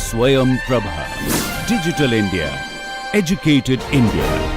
Swayam Prabha. Digital India. Educated India.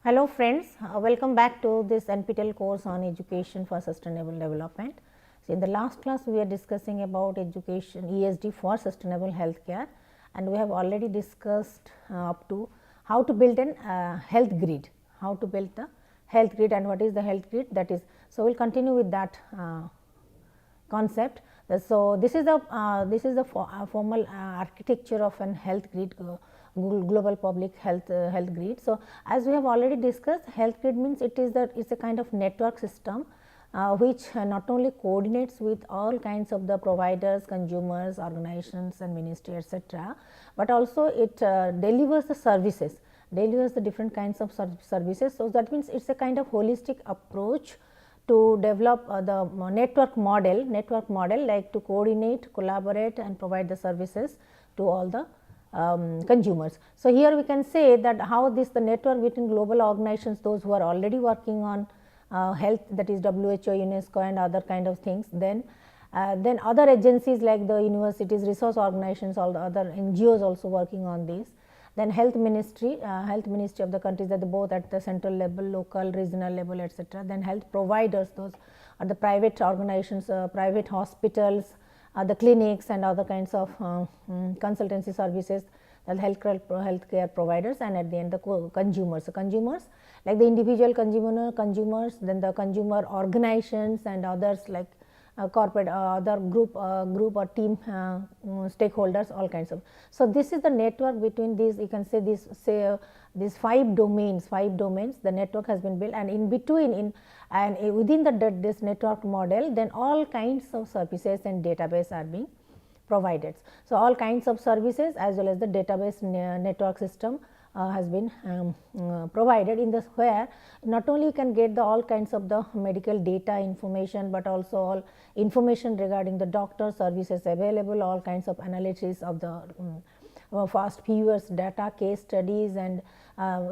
Hello friends, welcome back to this NPTEL course on education for sustainable development. So, in the last class we are discussing about education ESD for sustainable healthcare, and we have already discussed up to how to build an health grid, how to build the health grid and what is the health grid, that is. So, we will continue with that concept. So, this is the formal architecture of an health grid, global public health grid. So, as we have already discussed, health grid means it's a kind of network system which not only coordinates with all kinds of the providers, consumers, organizations and ministry, etc., but also it delivers the services, delivers the different kinds of services. So, that means it's a kind of holistic approach to develop the network model like to coordinate, collaborate and provide the services to all the consumers. So, here we can say that how the network between global organizations, those who are already working on health, that is WHO, UNESCO and other kind of things, then other agencies like the universities, resource organizations, all the other NGOs also working on this. Then health ministry of the countries, that both at the central level, local, regional level, etc. Then health providers, those are the private organizations, private hospitals, the clinics and other kinds of consultancy services, the healthcare providers, and at the end the consumers. So, consumers like the individual consumers, then the consumer organizations and others like corporate, other group or team stakeholders, all kinds of. So, this is the network between these, you can say these five domains, the network has been built, and in between within this network model, then all kinds of services and database are being provided. So, all kinds of services as well as the database network system has been provided in this, where not only you can get the all kinds of the medical data information, but also all information regarding the doctor services available, all kinds of analysis of the fast viewers data, case studies, and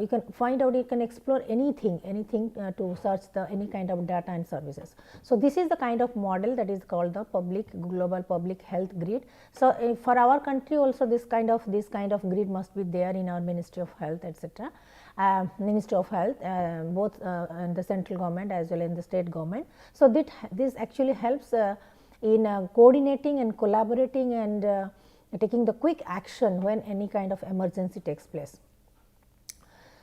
you can find out, you can explore anything to search the any kind of data and services. So, this is the kind of model that is called the global public health grid. So, for our country also this kind of grid must be there in our Ministry of Health, etc. Ministry of Health, both in the central government as well in the state government. So, this actually helps in coordinating and collaborating and taking the quick action when any kind of emergency takes place.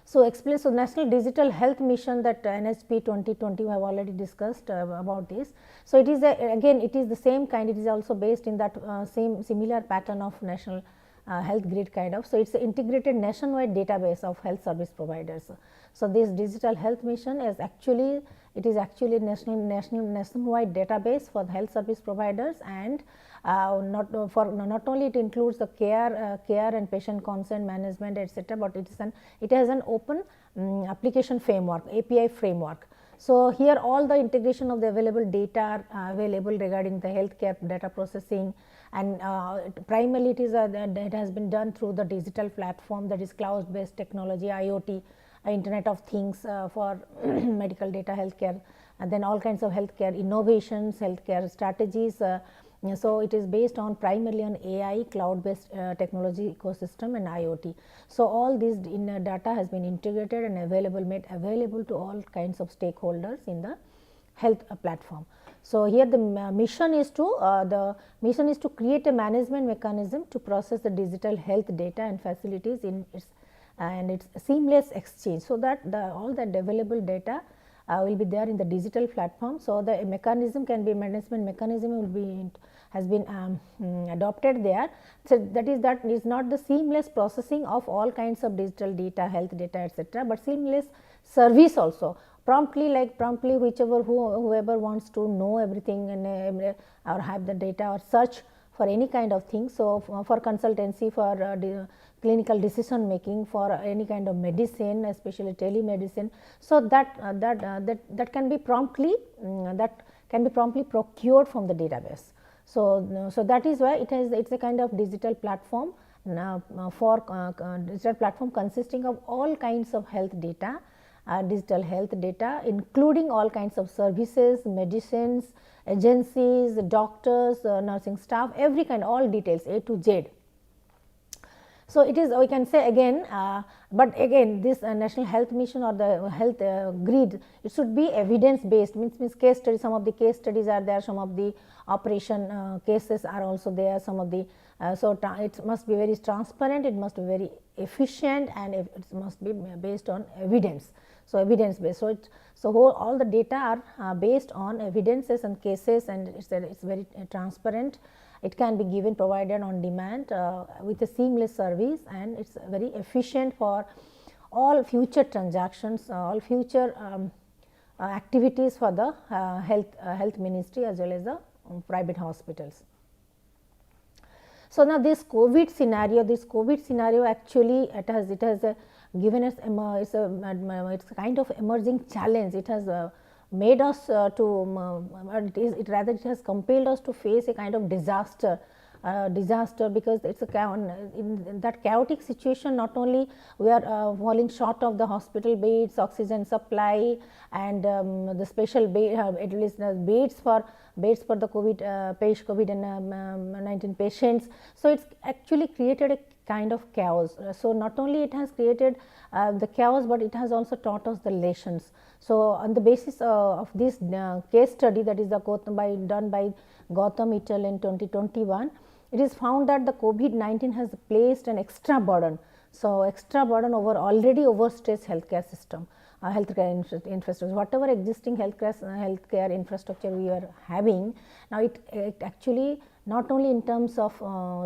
So, National Digital Health Mission, that NHP 2020 we have already discussed about this. So, it is again it is the same kind, it is also based in that similar pattern of national health grid kind of. So, it is an integrated nationwide database of health service providers. So, this digital health mission is actually nationwide database for the health service providers, and not only it includes the care and patient consent management, etc., but it has an open application framework, API framework. So, here all the integration of the available data are available regarding the healthcare data processing, and primarily it has been done through the digital platform, that is cloud based technology, IoT, Internet of Things for medical data, healthcare, and then all kinds of healthcare innovations, healthcare strategies. So, it is based on primarily on AI, cloud based technology ecosystem and IoT. So, all these data has been integrated and made available to all kinds of stakeholders in the health platform. So, here the mission is to create a management mechanism to process the digital health data and facilities in its seamless exchange. So, that all the available data will be there in the digital platform. So, the management mechanism has been adopted there. So, that is not the seamless processing of all kinds of digital data, health data, etc., but seamless service also. Promptly whoever wants to know everything and or have the data or search for any kind of thing. So, for consultancy, for clinical decision making for any kind of medicine, especially telemedicine. So that can be promptly procured from the database. So that is why it's a kind of digital platform digital platform consisting of all kinds of health data, digital health data, including all kinds of services, medicines, agencies, doctors, nursing staff, every kind, all details A to Z. So it is, we can say again, but again this national health mission or the health grid, it should be evidence based, means case studies, some of the case studies are there, some of the operation cases are also there, some of the so it must be very transparent, it must be very efficient, and it must be based on evidence. So evidence based, so all the data are based on evidences and cases, and it's very transparent. It can be given, provided on demand with a seamless service, and it's very efficient for all future transactions, all future activities for the health ministry as well as the private hospitals. So now this COVID scenario actually it has given us it's a kind of emerging challenge. It has made us it has compelled us to face a kind of disaster, because it's in that chaotic situation. Not only we are falling short of the hospital beds, oxygen supply, and the special bed, at least beds for the COVID-19 patients. So it's actually created a kind of chaos. So not only it has created the chaos, but it has also taught us the lessons. So on the basis of this case study, that is done by Gautam et al. In 2021, it is found that the COVID-19 has placed an extra burden. So extra burden over already overstressed healthcare system, healthcare infrastructure, whatever existing healthcare infrastructure we are having now. It actually, not only in terms of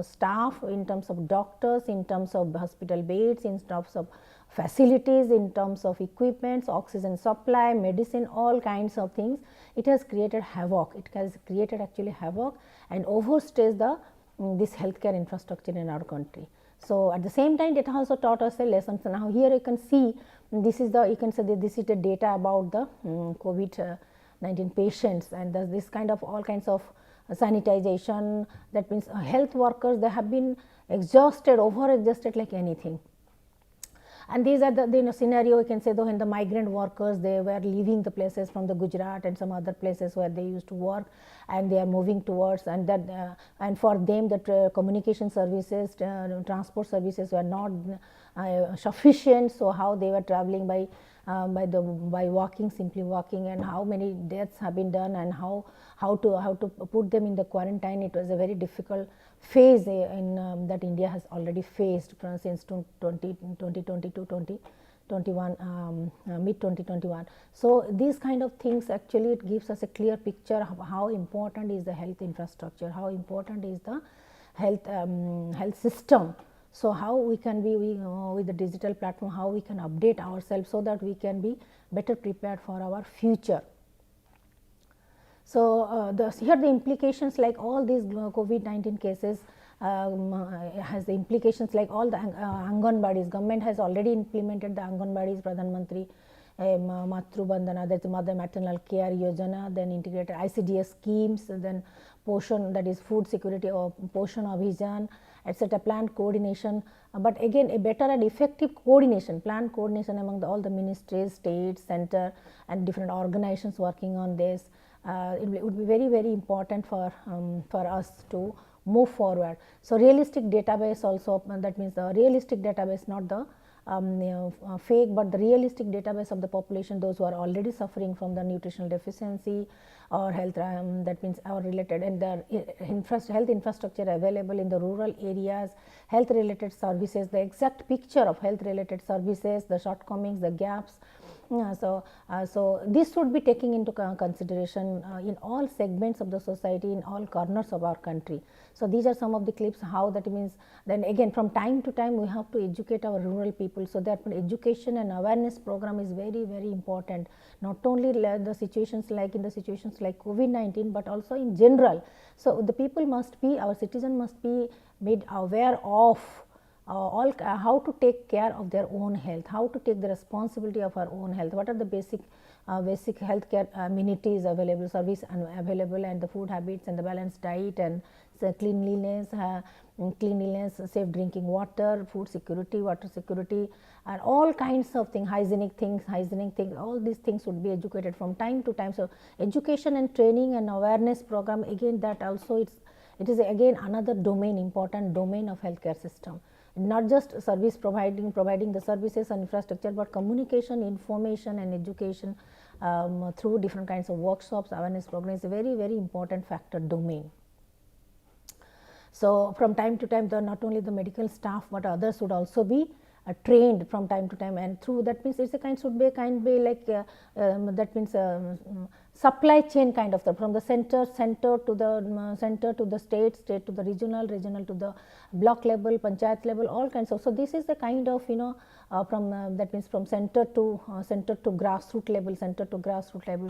staff, in terms of doctors, in terms of hospital beds, in terms of facilities, in terms of equipments, oxygen supply, medicine, all kinds of things, it has created havoc. It has created actually havoc and overstressed this healthcare infrastructure in our country. So at the same time, it also taught us a lesson. So now here you can see, this is the data about the COVID-19 patients, and this kind of all kinds of sanitization. That means health workers, they have been exhausted, over exhausted like anything. And these are the scenario, you can say, though, when the migrant workers, they were leaving the places from the Gujarat and some other places where they used to work, and they are moving towards, and that and for them the communication services, transport services were not sufficient. So how they were traveling by walking, simply walking, and how many deaths have been done, and how to put them in the quarantine. It was a very difficult phase in that India has already faced since 2020 to 2021, mid 2021. So these kind of things, actually it gives us a clear picture of how important is the health infrastructure, how important is the health system. So how we can be with the digital platform, how we can update ourselves so that we can be better prepared for our future. So here the implications, like all these COVID-19 cases has the implications, like all the Anganwadis. Government has already implemented the Anganwadis, Pradhan Mantri Matru Bandhana, that's Mother Maternal Care Yojana, then integrated ICDS schemes, then Poshan, that is food security, or Poshan Abhijan, etc. Planned coordination, but again a better and effective coordination, planned coordination among all the ministries, states, center, and different organizations working on this. It would be very, very important for us to move forward. So realistic database also, that means the realistic database, not the fake, but the realistic database of the population, those who are already suffering from the nutritional deficiency or health, that means our related, and the health infrastructure available in the rural areas, health related services, the exact picture of health related services, the shortcomings, the gaps. So this should be taken into consideration in all segments of the society, in all corners of our country. So these are some of the clips, how that means. Then again, from time to time we have to educate our rural people, so that education and awareness program is very, very important, not only the situations like COVID-19, but also in general. So the people must be, our citizen must be made aware of how to take care of their own health, how to take the responsibility of our own health, what are the basic healthcare amenities available, service available, and the food habits and the balanced diet and cleanliness, safe drinking water, food security, water security, and all kinds of things, hygienic things, all these things should be educated from time to time. So, education and training and awareness program, again that also it is again another domain, important domain of healthcare system. Not just service providing the services and infrastructure, but communication, information and education through different kinds of workshops, awareness program is a very, very important factor domain. So, from time to time, not only the medical staff, but others would also be trained from time to time, and through that means it's a kind should be a kind be like that means supply chain kind of from the center to the center to the state to the regional to the block level, panchayat level, all kinds of. So, this is the kind of from that means from center to grassroots level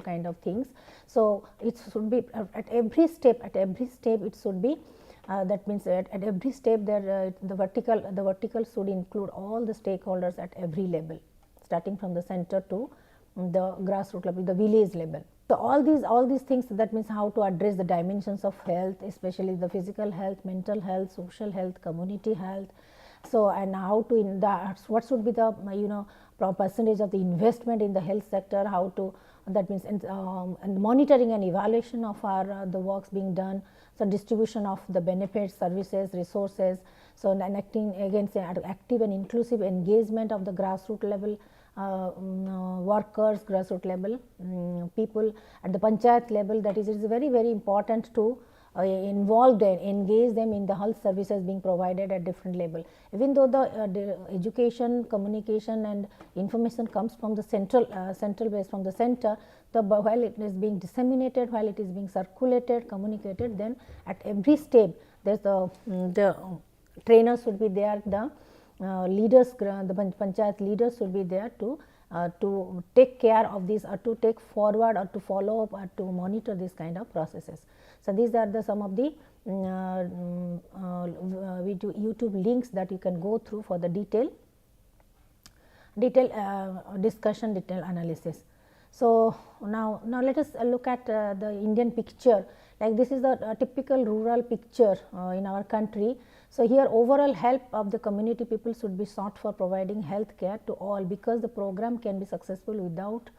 kind of things. So, it should be at every step it should be that means at every step there the vertical should include all the stakeholders at every level, starting from the center to the grassroots level, the village level. So, all these things, that means how to address the dimensions of health, especially the physical health, mental health, social health, community health. So, and how to what should be the percentage of the investment in the health sector, how to that means and monitoring and evaluation of our the works being done. So, distribution of the benefits, services, resources. So, enacting against active and inclusive engagement of the grassroots level workers, grassroots level people at the panchayat level. That is, it is very, very important to involve them, engage them in the health services being provided at different level. Even though the education, communication and information comes from the central base, from the center, while it is being disseminated, while it is being circulated, communicated, then at every step there is the trainers should be there, the leaders, the panchayat leaders should be there to take care of this, or to take forward, or to follow up, or to monitor this kind of processes. So, these are the some of the YouTube links that you can go through for the detail discussion, detail analysis. So, now let us look at the Indian picture. Like this is the typical rural picture in our country. So, here overall help of the community people should be sought for providing health care to all, because the program can be successful without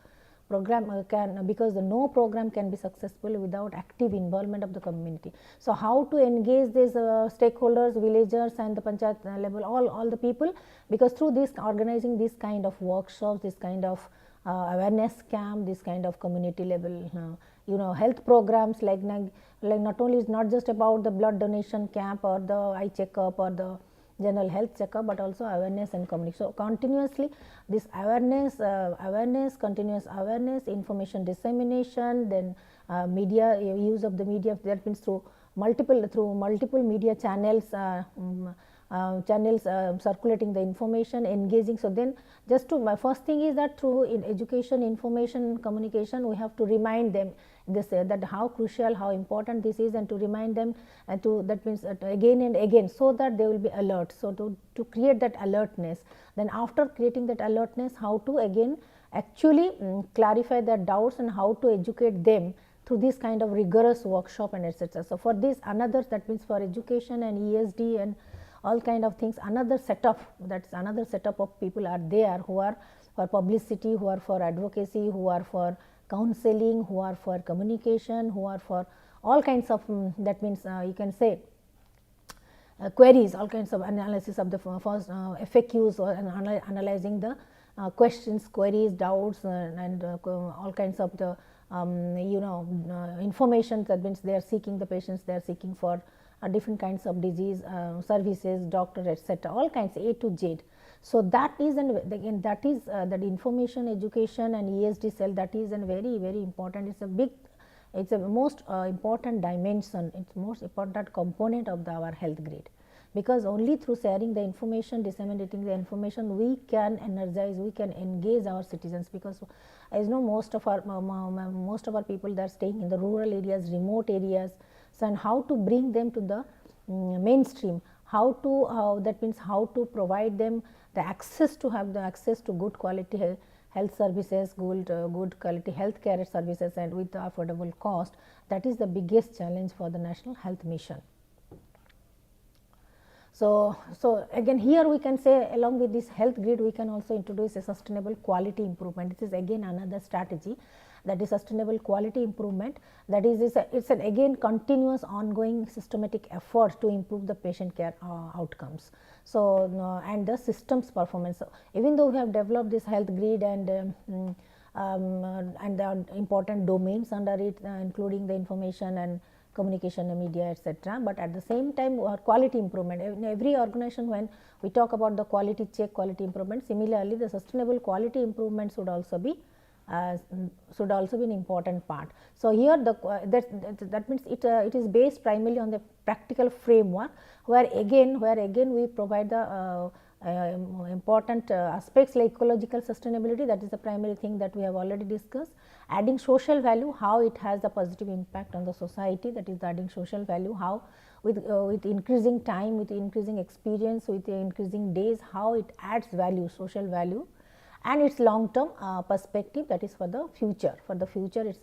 because no program can be successful without active involvement of the community. So, how to engage these stakeholders, villagers and the panchayat level, all the people, because through this organizing this kind of workshops, this kind of awareness camp, this kind of community level health programs, like not only is not just about the blood donation camp or the eye checkup or the general health checkup, but also awareness and communication. So, continuously this continuous awareness, information dissemination, then media use of the media, that means through multiple media channels, circulating the information, engaging. So, then just to my first thing is that through in education, information, communication, we have to remind them this that how crucial, how important this is, and to remind them and to that means again and again, so that they will be alert. So, to create that alertness, then after creating that alertness, how to again actually clarify their doubts and how to educate them through this kind of rigorous workshop and etc. So, for this another, that means for education and ESD and all kind of things, another setup, that is another setup of people are there who are for publicity, who are for advocacy, who are for counseling, who are for communication, who are for all kinds of that means you can say queries, all kinds of analysis of the first FAQs, or analyzing the questions, queries, doubts and all kinds of the information, that means they are seeking, the patients they are seeking for different kinds of disease services, doctor etc., all kinds A to Z. So, that is again that is that information, education and ESD cell, that is a very, very important, it's a most important dimension, it's most important component of our health grid, because only through sharing the information, disseminating the information, we can energize, we can engage our citizens, because as you know, most of our people, they are staying in the rural areas, remote areas. So, and how to bring them to the mainstream, how to that means how to provide them the access to have the access to good quality health services, good quality health care services and with the affordable cost. That is the biggest challenge for the National Health Mission. So again here we can say, along with this health grid, we can also introduce a sustainable quality improvement. This is again another strategy, that is sustainable quality improvement. That is it's an again continuous ongoing systematic effort to improve the patient care outcomes. So and the system's performance. So, even though we have developed this health grid and the important domains under it, including the information and communication and media, etc., but at the same time quality improvement. In every organization, when we talk about the quality check, quality improvement, similarly the sustainable quality improvement should also be an important part. So here that means it is based primarily on the practical framework, where again we provide the important aspects like ecological sustainability, that is the primary thing that we have already discussed. Adding social value, how it has a positive impact on the society, that is adding social value, how with increasing time, with increasing experience, with increasing days, how it adds value, social value, and its long term perspective, that is for the future. For the future, its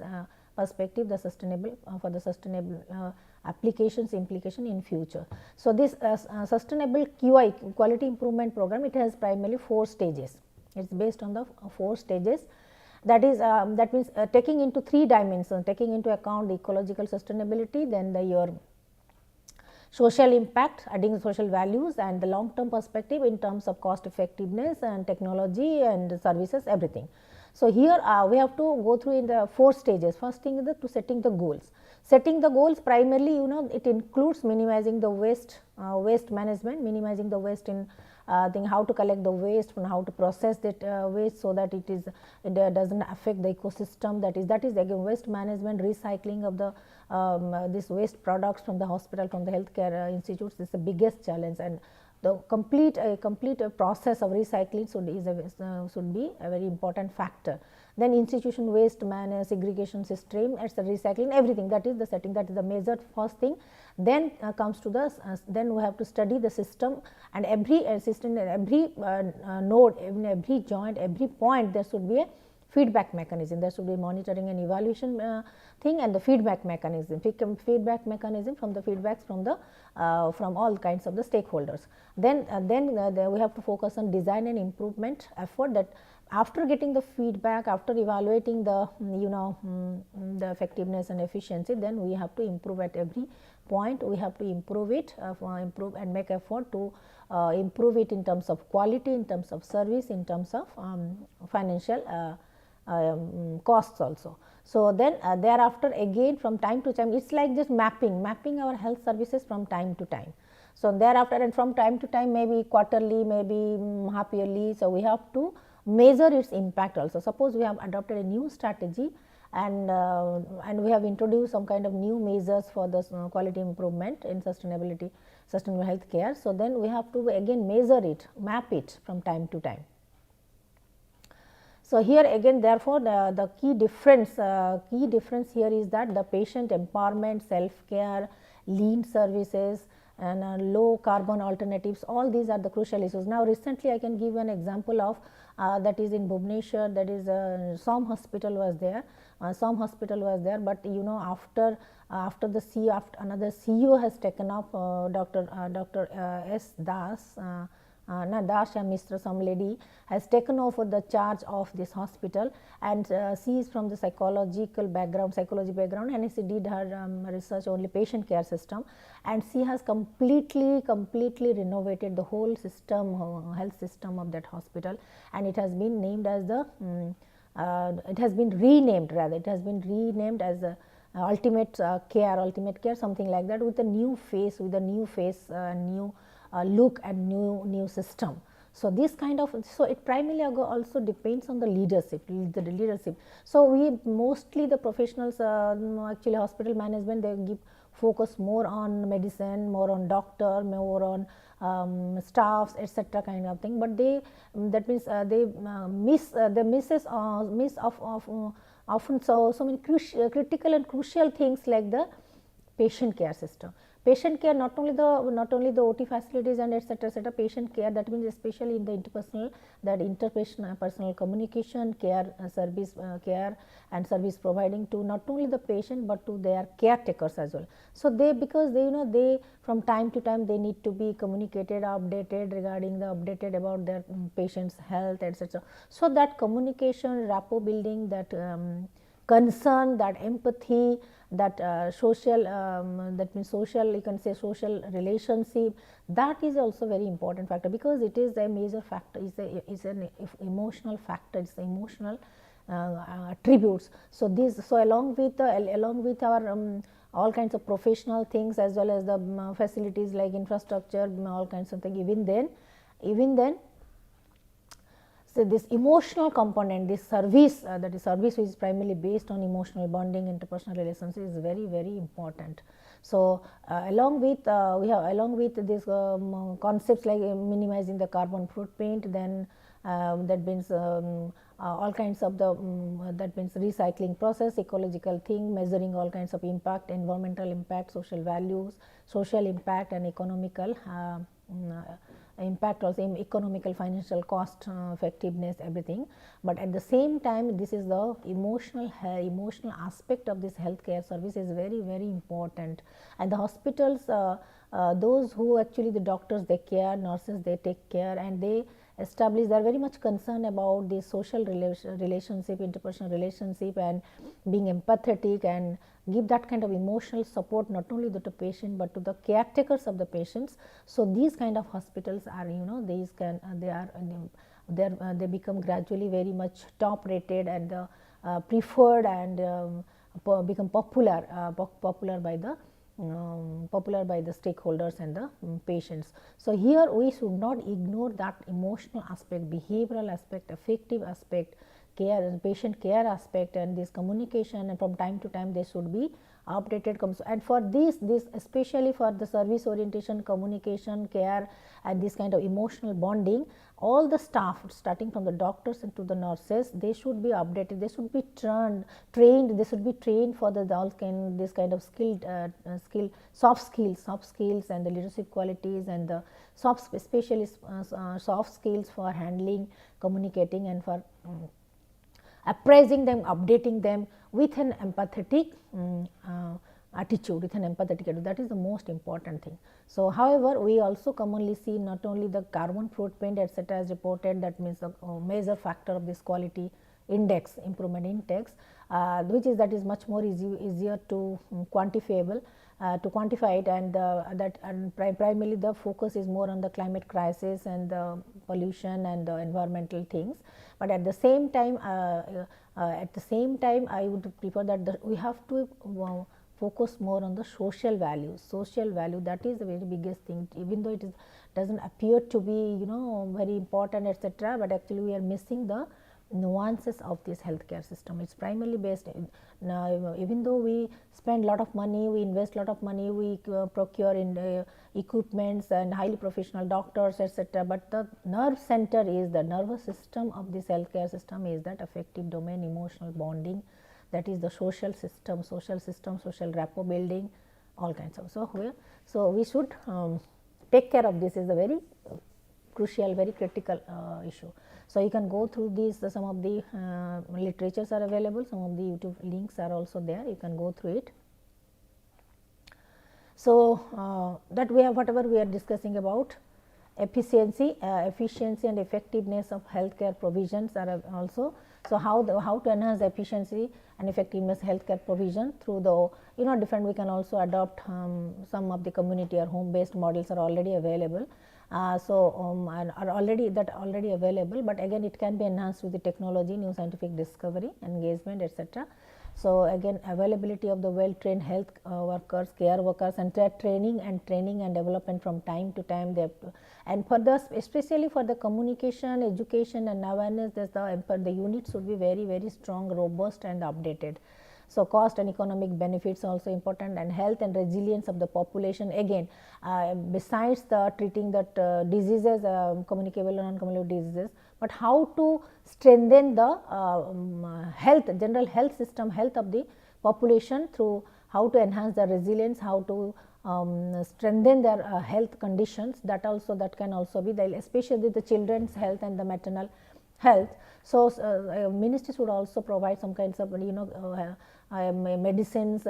perspective, the sustainable for the sustainable applications, implication in future. So this sustainable QI, quality improvement program, it has primarily 4 stages. It is based on the 4 stages. That is that means taking into 3 dimensions, taking into account the ecological sustainability, then your social impact, adding social values, and the long term perspective in terms of cost effectiveness and technology and services, everything. So here we have to go through in the 4 stages. First thing is to setting the goals. Setting the goals, primarily it includes minimizing the waste management, minimizing the waste in how to collect the waste and how to process that waste, so that it does not affect the ecosystem. That is again waste management, recycling of the this waste products from the hospital, from the healthcare institutes is the biggest challenge, and the complete process of recycling should be a very important factor. Then institution waste segregation system, it's the recycling, everything, that is the setting, that is the major first thing. Then comes to the then we have to study the system, and every system, every node, every joint, every point, there should be a feedback mechanism. There should be monitoring and evaluation thing, and the feedback mechanism from the feedbacks from all kinds of the stakeholders. Then we have to focus on design and improvement effort, that after getting the feedback, after evaluating the the effectiveness and efficiency, then we have to improve at every point. We have to improve it, improve and make effort to improve it in terms of quality, in terms of service, in terms of financial costs also. So then thereafter again from time to time, it's like just mapping our health services from time to time. So thereafter, and from time to time, maybe quarterly, maybe half yearly, so we have to measure its impact also. Suppose we have adopted a new strategy, and we have introduced some kind of new measures for the quality improvement in sustainable health care. So then we have to again measure it, map it from time to time. So here again, therefore the key difference here is that the patient empowerment, self care, lean services, and low carbon alternatives, all these are the crucial issues. Now recently I can give an example of that is in Bhubaneswar, that is Swayam hospital was there. But after the CEO, after another CEO has taken up, Dr. S. Das, Dasha Mr. some lady has taken over the charge of this hospital, and she is from the psychology background, and she did her research only patient care system, and she has completely renovated the whole system, health system of that hospital, and it has been named as the it has been renamed as ultimate care, something like that, with a new face, new look and new system. So this kind of, so it primarily also depends on the leadership. So we mostly the professionals, actually hospital management, they give focus more on medicine, more on doctor, more on staffs, etc. kind of thing. But they, that means they miss of often so many critical and crucial things like the patient care system. Patient care, not only the OT facilities and etc. Patient care, that means especially in the interpersonal, that interpersonal communication, care, service care and service providing to not only the patient, but to their caretakers as well. So, because they they from time to time they need to be communicated, updated regarding updated about their patient's health, etc. So, that communication, rapport building, that concern, that empathy, that social, that means social, you can say social relationship, that is also very important factor, because it is a major factor, is an emotional factor, it's emotional attributes. So, along with our all kinds of professional things, as well as the facilities like infrastructure, all kinds of things, even then so this emotional component, this service, that is service which is primarily based on emotional bonding, interpersonal relations, is very important. So, along with these concepts like minimizing the carbon footprint, then that means all kinds of the that means recycling process, ecological thing, measuring all kinds of impact, environmental impact, social values, social impact and economical impact, also economical, financial cost, effectiveness, everything. But at the same time, this is the emotional aspect of this healthcare service is very important. And the hospitals, those who actually the doctors they care, nurses they take care, and they establish, they are very much concerned about the social relationship, interpersonal relationship, and being empathetic and give that kind of emotional support not only to the patient, but to the caretakers of the patients. So, these kind of hospitals are these can they become gradually very much top rated and preferred, and become popular by the stakeholders and the patients. So, here we should not ignore that emotional aspect, behavioral aspect, affective aspect, care and patient care aspect, and this communication, and from time to time they should be updated. And for this especially for the service orientation, communication, care, and this kind of emotional bonding, all the staff starting from the doctors and to the nurses, they should be updated, they should be trained, they should be trained for this kind of soft skills and the leadership qualities, and the especially soft skills for handling, communicating, and for appraising them, updating them with an empathetic attitude, that is the most important thing. So, however, we also commonly see not only the carbon footprint etc. as reported, that means the major factor of this quality index, improvement index, which is much more easier to quantifiable, to quantify it, and primarily the focus is more on the climate crisis and the pollution and the environmental things. But at the same time, I would prefer that we have to focus more on the social value, that is the very biggest thing, even though it doesn't appear to be very important etc., but actually we are missing the nuances of this healthcare system. It's primarily based now, even though we spend lot of money, we invest lot of money, we procure in equipments and highly professional doctors etc., but the nerve center is the nervous system of this healthcare system is that affective domain, emotional bonding, that is the social system, social rapport building, all kinds of. So, we should take care of this, is a very crucial, very critical issue. So, you can go through these, some of the literatures are available, some of the YouTube links are also there, you can go through it. So, that we have whatever we are discussing about efficiency and effectiveness of healthcare provisions are also. So, how to enhance the efficiency and effectiveness healthcare provision through the different, we can also adopt some of the community or home based models are already available. And are already available, but again it can be enhanced with the technology, new scientific discovery, engagement etc. So, again availability of the well trained health workers, care workers, and their training and development from time to time, they have to, and for the especially for the communication, education and awareness, the unit should be very strong, robust and updated. So, cost and economic benefits also important, and health and resilience of the population, again besides the treating that diseases, communicable and non-communicable diseases, but how to strengthen the general health system, health of the population through how to enhance the resilience, how to strengthen their health conditions, that can also be there, especially the children's health and the maternal health. So, ministries would also provide some kinds of medicines,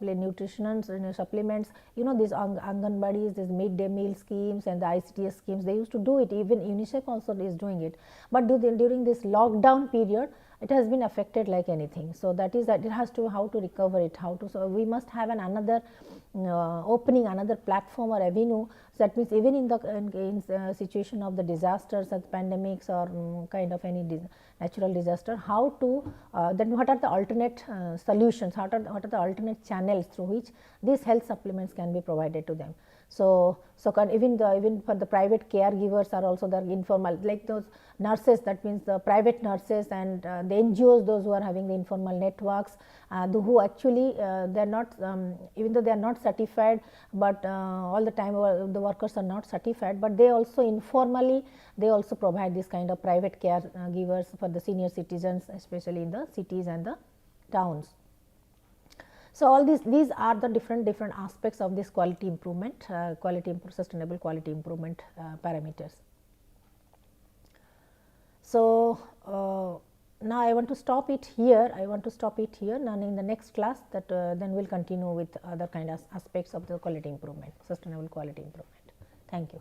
nutrition, supplements, these Anganwadis, these midday meal schemes and the ICTS schemes, they used to do it, even UNICEF also is doing it. But during this lockdown period, it has been affected like anything. So, that is that it has to how to recover it, how to, so we must have another opening, another platform or avenue. So, that means even in the situation of the disasters or pandemics or kind of any natural disaster, how to then what are the alternate solutions, what are the alternate channels through which these health supplements can be provided to them. So, even for the private caregivers are also there, informal, like those nurses, that means the private nurses and the NGOs, those who are having the informal networks, who actually they are not, even though they are not certified, but all the time the workers are not certified, but they also informally they also provide this kind of private caregivers for the senior citizens, especially in the cities and the towns. So, all these are the different aspects of this quality improvement, sustainable quality improvement parameters. So, now I want to stop it here. Now, in the next class, that then we will continue with other kind of aspects of the quality improvement, sustainable quality improvement. Thank you.